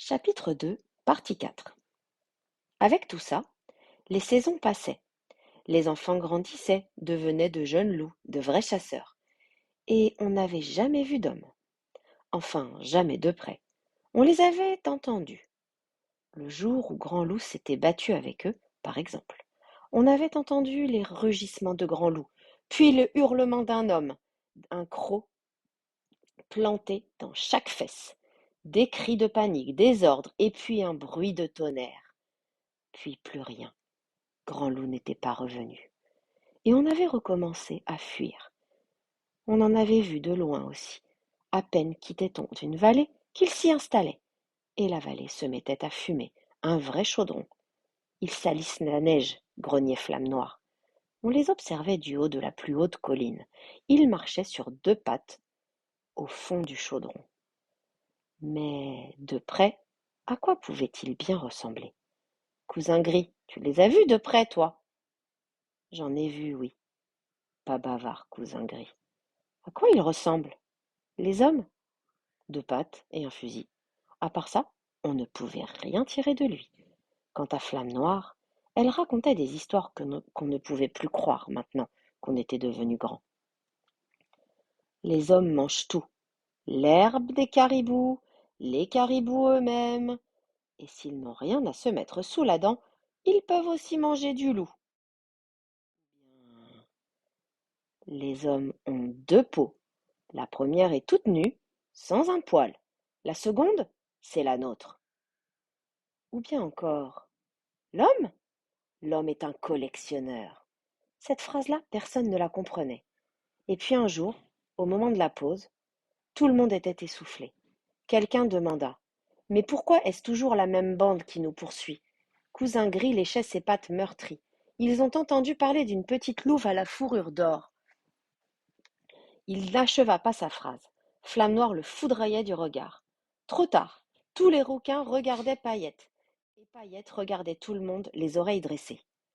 Chapitre 2, partie 4. Avec tout ça, les saisons passaient. Les enfants grandissaient, devenaient de jeunes loups, de vrais chasseurs. Et on n'avait jamais vu d'hommes. Enfin, jamais de près. On les avait entendus. Le jour où Grand Loup s'était battu avec eux, par exemple. On avait entendu les rugissements de Grand Loup, puis le hurlement d'un homme, un croc planté dans chaque fesse. Des cris de panique, des ordres, et puis un bruit de tonnerre. Puis plus rien. Grand Loup n'était pas revenu. Et on avait recommencé à fuir. On en avait vu de loin aussi. À peine quittait-on une vallée qu'il s'y installait. Et la vallée se mettait à fumer, un vrai chaudron. Ils salissent la neige, grognait Flamme Noire. On les observait du haut de la plus haute colline. Ils marchaient sur deux pattes au fond du chaudron. Mais de près, à quoi pouvaient-ils bien ressembler? Cousin Gris, tu les as vus de près, toi? J'en ai vu, oui. Pas bavard, cousin Gris. À quoi ils ressemblent? Les hommes? Deux pattes et un fusil. À part ça, on ne pouvait rien tirer de lui. Quant à Flamme Noire, elle racontait des histoires qu'on ne pouvait plus croire maintenant qu'on était devenu grand. Les hommes mangent tout, l'herbe des caribous, les caribous eux-mêmes, et s'ils n'ont rien à se mettre sous la dent, ils peuvent aussi manger du loup. Les hommes ont deux peaux. La première est toute nue, sans un poil. La seconde, c'est la nôtre. Ou bien encore, l'homme? L'homme est un collectionneur. Cette phrase-là, personne ne la comprenait. Et puis un jour, au moment de la pause, tout le monde était essoufflé. Quelqu'un demanda: Mais pourquoi est-ce toujours la même bande qui nous poursuit? Cousin Gris léchait ses pattes meurtries. Ils ont entendu parler d'une petite louve à la fourrure d'or. Il n'acheva pas sa phrase. Flamme Noire le foudroyait du regard. Trop tard. Tous les rouquins regardaient Paillette. Et Paillette regardait tout le monde, les oreilles dressées.